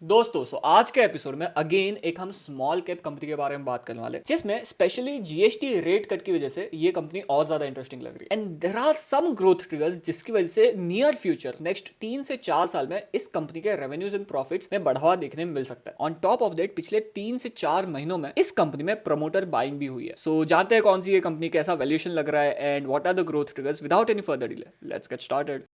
दोस्तों आज के एपिसोड में अगेन एक हम स्मॉल कैप कंपनी के बारे में बात करने वाले हैं जिसमें स्पेशली जीएसटी रेट कट की वजह से ये कंपनी और ज्यादा इंटरेस्टिंग लग रही है and there are some growth triggers जिसकी वजह से नियर फ्यूचर नेक्स्ट 3 से 4 साल में इस कंपनी के रेवेन्यूज एंड प्रॉफिट्स में बढ़ावा देखने में मिल सकता है। ऑन टॉप ऑफ दैट पिछले 3 से 4 महीनों में इस कंपनी में प्रमोटर बाइंग भी हुई है। सो जानते हैं कौन सी ये कंपनी, कैसा वैल्यूएशन लग रहा है and what are the growth triggers. Without any further delay let's get started.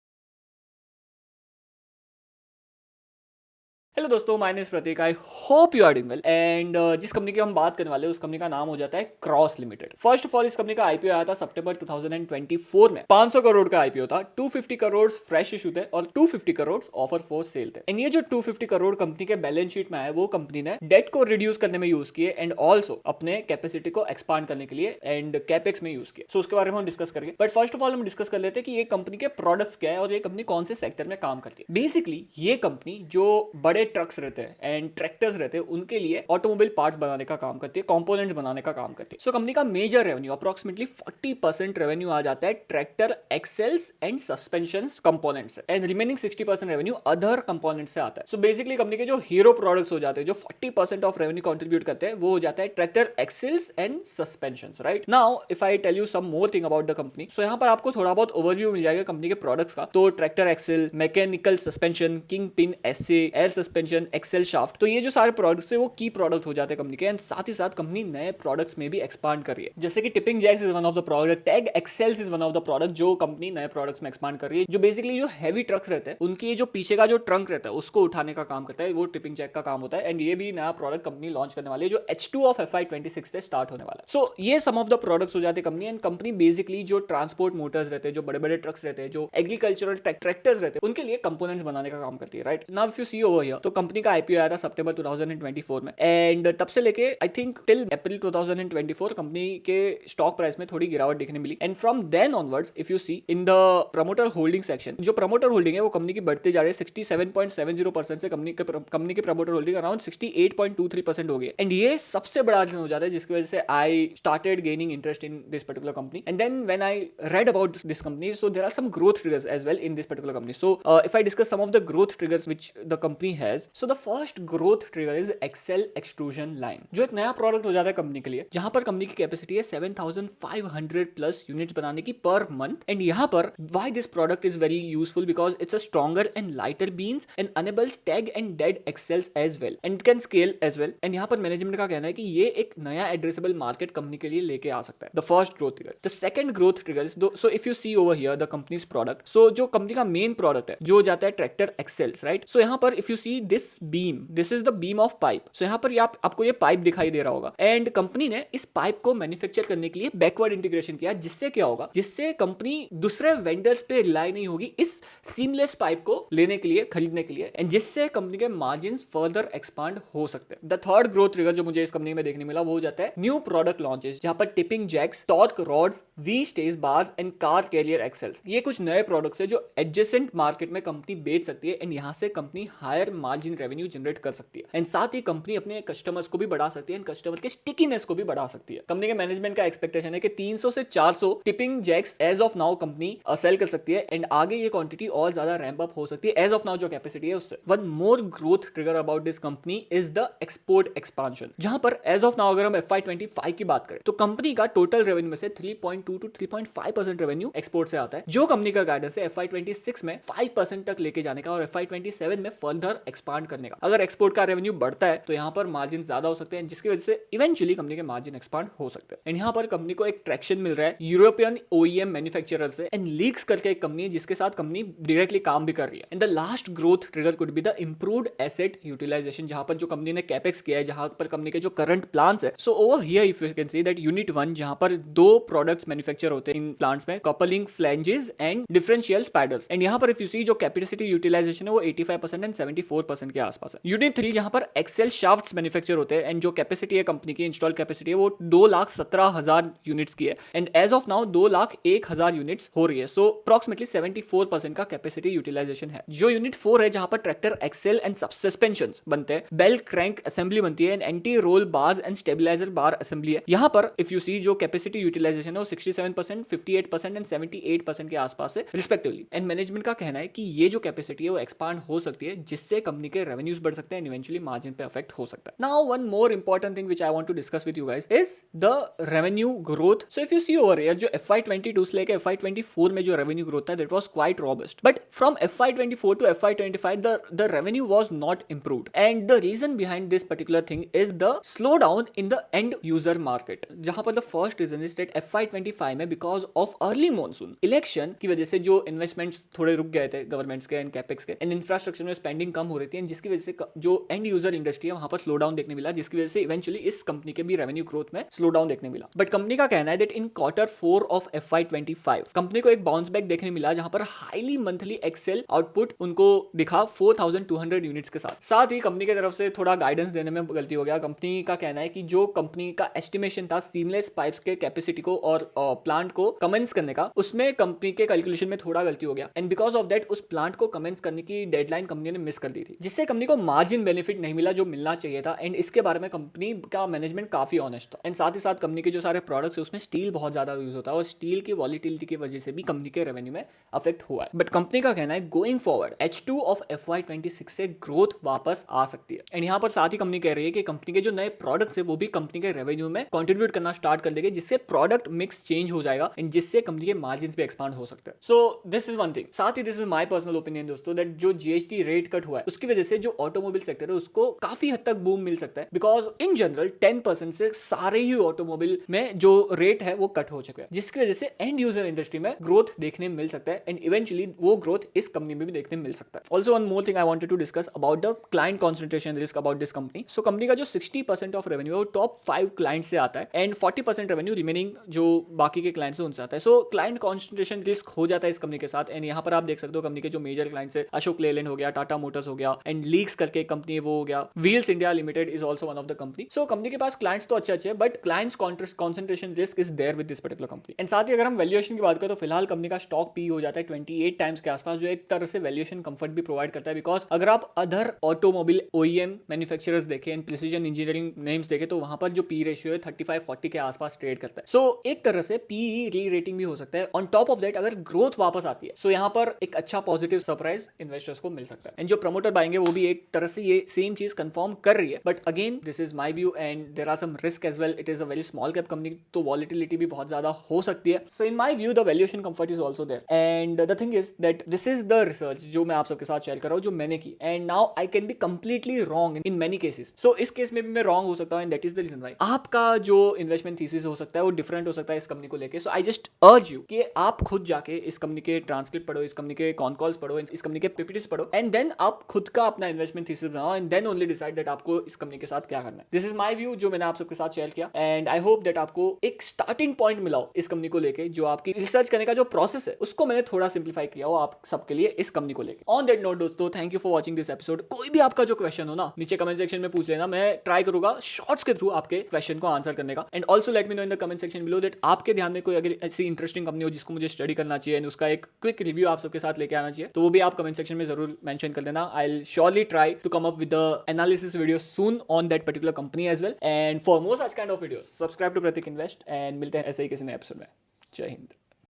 Hello दोस्तों, my name is Prateek. I hope you are doing well and जिस कंपनी की हम बात करने वाले हैं उस कंपनी का नाम हो जाता है cross limited. First of all इस कंपनी का आईपीओ आया था सितंबर 2024 में। 500 करोड़ का आईपीओ था, 250 करोड़ फ्रेश इशू थे और 250 करोड़ ऑफर फॉर सेल थे। एंड ये जो 250 करोड़ कंपनी के बैलेंस शीट में आया वो कंपनी ने डेट को रिड्यूस करने में यूज किए एंड ऑल्सो अपने कैपेसिटी को एक्सपांड करने के लिए एंड कैपेक्स में यूज किए। सो उसके बारे में हम डिस्कस करेंगे, बट फर्स्ट ऑफ ऑल हम डिस्कस कर लेते हैं कि ये कंपनी के प्रोडक्ट्स क्या है और ये कंपनी कौन से सेक्टर में काम करती है। बेसिकली ये कंपनी जो बड़े ट्रक्स रहते हैं एंड ट्रैक्टर्स रहते हैं उनके लिए ऑटोमोबाइल पार्ट्स बनाने का काम करती है, कंपोनेंट्स बनाने का काम करती है। सो कंपनी का मेजर रेवेन्यू अप्रोक्सीमेटली 40% रेवेन्यू आ जाता है tractor axles and suspensions components से and remaining 60% revenue other components से आता है। सो बेसिकली कंपनी के जो हीरो प्रोडक्ट्स हो जाते हैं, जो 40% ऑफ रेवेन्यू कंट्रीब्यूट करते हैं, वो हो जाता है tractor axles and suspensions. Right now if I tell you some more thing about the company, so यहाँ पर आपको थोड़ा बहुत ओवरव्यू मिल जाएगा कंपनी के प्रोडक्ट्स का। तो tractor axle, mechanical suspension, king pin SA, air suspension, axle shaft, तो ये जो सारे प्रोडक्ट्स है वो की प्रोडक्ट हो जाते हैं कंपनी के। एंड साथ ही साथ कंपनी नए प्रोडक्ट्स में भी एक्सपांड कर रही है, जैसे कि tipping jacks is one of the product, tag axles is one of the product जो कंपनी नए प्रोडक्ट्स में एक्सपांड कर रही है। जो बेसिकली जो हैवी ट्रक्स रहते हैं उनकी जो पीछे का जो ट्रंक रहता है उसको उठाने का काम करता है, वो टिपिंग जैक का काम होता है। एंड ये भी नया प्रोडक्ट कंपनी लॉन्च करने वाली है जो H2 ऑफ FY26 से स्टार्ट होने वाला है। सो ये सम ऑफ द प्रोडक्ट्स हो जाते हैं कंपनी। एंड कंपनी बेसिकली जो ट्रांसपोर्ट मोटर्स रहते हैं, जो बड़े बड़े ट्रक्स रहते हैं, जो एग्रीकल्चरल ट्रैक्टर्स रहते हैं, उनके लिए कंपोनेंट्स बनाने का काम करती है। Right now if you see over here, तो कंपनी का आईपीओ आया था सितंबर 2024 में एंड तब से लेके I think till April 2024 company के स्टॉक प्राइस में थोड़ी गिरावट देखने मिली। And from then onwards if you see in the promoter holding section, जो प्रमोटर होल्डिंग है वो कंपनी की बढ़ते जा रही है। 67.70% से कंपनी की प्रमोटर होल्डिंग अराउंड 68.23% हो गई। एंड ये सबसे बड़ा रीजन हो जाता है जिसकी वजह से I started gaining interest in this particular company. And then when I read about this company, so there are some growth triggers as well in this particular company. So if I discuss some of the growth triggers which the company has, so the first growth trigger is axle extrusion line, जो एक नया product हो जाता है company के लिए, जहां पर कंपनी की कैपेसिटी है 7500 प्लस यूनिट्स बनाने की पर मंथ। एंड यहाँ पर why this product is very useful, because it's a stronger and lighter beams and enables tag and dead axles as well and it can scale as well. And यहाँ पर management का कहना है कि ये एक नया एड्रेसेबल मार्केट कंपनी के लिए लेके आ सकता है। The first growth trigger. The second growth trigger is, so if you see over here the company's product, so जो कंपनी का मेन प्रोडक्ट है जो जाता है ट्रैक्टर एक्सेल्स। राइट सो यहाँ पर if you see this beam, this is the beam of pipe. So यहाँ पर आपको ये पाइप दिखाई दे रहा होगा एंड कंपनी ने इस पाइप को मैन्युफैक्चर करने के लिए बैकवर्ड इंटीग्रेशन किया, जिससे क्या होगा, जिससे कंपनी दूसरे वेंडर्स पे रिलाई नहीं होगी इस सीमलेस पाइप को लेने के लिए, खरीदने के लिए, एंड जिससे कंपनी के मार्जिन्स फर्दर एक्सपांड हो सकते हैं। द थर्ड ग्रोथ ट्रिगर जो मुझे इस कंपनी में देखने मिला वो हो जाता है न्यू प्रोडक्ट लॉन्चेस, जहां पर tipping jacks, torque rods, V stage bars and car carrier axles, ये कुछ नए प्रोडक्ट्स है जो एडजेसेंट मार्केट में कंपनी बेच सकती है एंड यहां से company hire margin revenue generate कर सकती है। एंड साथ ही कंपनी अपने कस्टमर्स को भी बढ़ा सकती है एंड कस्टमर के स्टिकीनेस को भी बढ़ा सकती है। कंपनी के मैनेजमेंट का एक्सपेक्टेशन है कि 300 से 400 tipping jacks as of now company sell कर सकती है एंड आगे ये क्वांटिटी और ज्यादा रैंप अप हो सकती है एज ऑफ नाउ जो कैपेसिटी है उससे। One more growth trigger about this company is the export expansion, जहां पर एज ऑफ नाउ अगर हम FY25 की बात करें तो कंपनी का टोटल रेवेन्यू में से 3.2 to 3.5% रेवेन्यू एक्सपोर्ट से आता है, जो कंपनी का गाइडेंस है FY26 में 5% तक लेके जाने का और FY27 में फर्दर एक्सपांड करने का। अगर एक्सपोर्ट का रेवेन्यू बढ़ता है तो यहाँ पर मार्जिन ज्यादा हो सकते हैं जिसकी वजह से इवेंचुअली कंपनी के मार्जिन एक्सपांड हो सकते हैं। एंड यहाँ पर कंपनी को एक ट्रैक्शन मिल रहा है यूरोपियन OEM मैन्युफैक्चरर से एंड लीक्स करके एक कंपनी है जिसके साथ कंपनी डायरेक्टली काम भी कर रही है। And the last growth trigger could be the improved asset utilisation, जहां पर जो कंपनी ने कैपेक्स किया है, जहां पर कंपनी के जो करंट प्लांट्स है, so over here if you can see that unit 1 जहां पर 2 प्रोडक्ट्स मैन्युफैक्चर होते हैं इन प्लांट्स में, coupling flanges and differential spiders. And यहाँ पर इफ यू सी जो कैपेसिटी यूटिलाइजेशन है वो 85% एंड 74% के आसपास है। यूनिट 3 जहां पर एक्सेल शाफ्ट्स मैन्युफैक्चर होते हैं एंड जो कैपेसिटी है कंपनी की, इंस्टॉल कैपेसिटी है वो 2,17,000 यूनिट्स की है and as of now 2,01,000 units हो रही है। सो अप्रोक्सीमेटली 74% का कैपेसिटी यूटिलाइजेशन है। जो यूनिट 4 है जहां पर ट्रैक्टर एक्सेल एंड सस्पेंशंस बनते हैं, बेल क्रैंक असेंबली बनती है and anti roll bars and stabiliser bar assembly है। यहाँ पर इफ यू सी जो कैपेसिटी यूटिलाइजेशन है वो 67%, 58% एंड 78% के आसपास है रिस्पेक्टिवली। एंड मैनेजमेंट का कहना है कि ये जो कैपेसिटी है वो एक्सपांड हो सकती है जिससे कंपनी कंपनी के रेवेन्यूज बढ़ सकते हैं एंड इवेंचुअली मार्जिन पे अफेक्ट हो सकता है. Now one more important thing which I want to discuss with you guys is the revenue growth. So if you see over here, जो FY22 से लेकर FY24 में जो रेवेन्यू ग्रोथ था that was quite robust, but from FY24 to FY25 the revenue was not improved, and the reason behind this particular thing is the slowdown in the end user market. जहां पर the first reason is that FY25 में because of early monsoon election की वजह से जो investments थोड़े रुक गए थे गवर्नमेंट्स के एंड कैपेक्स के एंड इंफ्रास्ट्रक्चर में स्पेंडिंग कम हो रही थी, जिसकी वजह से जो एंड यूजर इंडस्ट्री है वहां पर स्लो डाउन देखने मिला, जिसकी वजह से इवेंचुअली इस कंपनी के भी रेवेन्यू ग्रोथ में स्लो डाउन देखने मिला. बट कंपनी का कहना है that in Q4 of FY25 company को एक बाउंस बैक देखने मिला, जहां पर हाईली मंथली एक्सेल आउटपुट उनको दिखा 4200 यूनिट्स के साथ. साथ ही कंपनी की तरफ से थोड़ा गाइडेंस देने में गलती हो गया. कंपनी का कहना है कि जो कंपनी का एस्टिमेशन था सीमलेस पाइप्स के कैपेसिटी को और प्लांट को कमेंस करने का, उसमें कंपनी के कैलकुलेशन में थोड़ा गलती हो गया एंड बिकॉज ऑफ दैट उस प्लांट को कमेंस करने की डेडलाइन कंपनी ने मिस कर दी थी, जिससे कंपनी को मार्जिन बेनिफिट नहीं मिला जो मिलना चाहिए था. एंड इसके बारे में कंपनी का मैनेजमेंट काफी ऑनेस्ट था. एंड साथ ही साथ कंपनी के जो सारे प्रोडक्ट्स है उसमें स्टील बहुत ज्यादा यूज होता है और स्टील की वॉलिटिलिटी की वजह से भी कंपनी के रेवेन्यू में अफेक्ट हुआ है. बट कंपनी का कहना है going forward H2 of FY26 से ग्रोथ वापस आ सकती है. एंड यहाँ पर साथ ही कंपनी कह रही है कि कंपनी के जो नए प्रोडक्ट्स है वो भी कंपनी के रेवेन्यू में कंट्रीब्यूट करना स्टार्ट कर देंगे, जिससे प्रोडक्ट मिक्स चेंज हो जाएगा एंड जिससे कंपनी के मार्जिन भी एक्सपांड हो सकते हैं. So this is one thing. साथ ही this is my personal opinion दोस्तों, दैट जो GST रेट कट हुआ है उसकी वजह से जो ऑटोमोबाइल सेक्टर है उसको काफी हद तक बूम मिल सकता है, बिकॉज इन जनरल 10% से सारे ही ऑटोमोबाइल में जो रेट है वो कट हो चुका है, जिसकी वजह से एंड यूजर इंडस्ट्री में ग्रोथ देखने मिल सकता है एंड इवेंचुअली वो ग्रोथ इस कंपनी में भी देखने मिल सकता है. Also one more thing I wanted to discuss about the client concentration risk about this company. So company का जो 60% ऑफ रेवेन्यू है वो टॉप 5 क्लाइंट से आता है एंड 40% रेवेन्यू रिमेनिंग जो बाकी के क्लाइंट्स है उनसे आता है. सो क्लाइंट कॉन्सेंट्रेशन रिस्क हो जाता है इस कंपनी के साथ. एंड यहाँ पर आप देख सकते हो कंपनी के जो मेजर क्लाइंट्स है अशोक लेलैंड हो गया, टाटा मोटर्स हो गया एंड लीक्स करके कंपनी वो हो गया, wheels India limited is also one of the company. So company के पास क्लाइंट्स तो अच्छे अच्छे but clients concentration risk is there with this particular company. And साथ ही अगर हम वैल्यूएशन की बात करें तो फिलहाल कंपनी का स्टॉक पी हो जाता है 28 टाइम्स के आसपास, जो एक तरह से वैल्यूएशन कंफर्ट भी प्रोवाइड करता है. बिकॉज अगर आप अदर ऑटोमोबाइल OEM मैन्युफैक्चरर्स देखें एंड प्रिसीजन इंजीनियरिंग नेम्स देखें तो वहां पर जो पी रेशियो है 35-40 के आसपास ट्रेड करता है. सो एक तरह से पीई री रेटिंग भी हो सकता है. ऑन टॉप ऑफ दैट अगर ग्रोथ वापस आती है सो यहाँ पर एक अच्छा पॉजिटिव सरप्राइज इन्वेस्टर्स को मिल सकता है. एंड जो प्रमोटर बाएंगे वो भी एक तरह से ये सेम चीज कंफर्म कर रही है. But again this is my view and there are some risk as well. It is a very small cap company, तो वॉलिटिलिटी भी बहुत ज्यादा हो सकती है. So in my view the valuation comfort is also there. And the thing is that this is the research जो मैं आप सबके साथ शेयर कर रहा हूँ, जो मैंने की. And now I can be completely wrong in many cases. So इस केस में भी मैं रॉन्ग हो सकता हूँ and that is the reason why आपका जो इन्वेस्टमेंट थीसिस हो सकता है वो डिफरेंट हो सकता है इस कंपनी को लेके. सो आई जस्ट अर्ज यू कि आप खुद जाके इस कंपनी के ट्रांसक्रिप्ट पढ़ो, इस कंपनी के कॉन कॉल्स पढ़ो, इस कंपनी के PPTs पढ़ो एंड देन आप खुद का अपना इन्वेस्टमेंट थीसिस बनाओ and then only decide that आपको इस कंपनी के साथ क्या करना है. दिस इज माय व्यू जो मैंने आप सबके साथ शेयर किया एंड आई होप दैट आपको एक स्टार्टिंग पॉइंट मिला हो इस कंपनी को लेके. जो आपकी रिसर्च करने का जो प्रोसेस है उसको मैंने थोड़ा सिंप्लीफाई किया हो आप सबके लिए इस कंपनी को लेके. ऑन दैट नोट दोस्तों, thank you for watching this episode. कोई भी आपका जो क्वेश्चन हो ना नीचे कमेंट सेक्शन में पूछ लेना, मैं ट्राई करूंगा शॉर्ट्स के थ्रू आपके क्वेश्चन को आंसर करने का. And also let me know in the comment section below that आपके ध्यान में कोई अगर ऐसी इंटरेस्टिंग कंपनी हो जिसको मुझे स्टडी करना चाहिए एंड उसका एक क्विक रिव्यू आप सबके साथ लेके आना चाहिए, तो वो भी आप कमेंट सेक्शन में जरूर मेंशन कर देना. I will surely try to come up with the analysis video soon on that particular company as well. And for more such kind of videos subscribe to Prateek invest and मिलते हैं ऐसे ही किसी नए episode में. जय हिंद.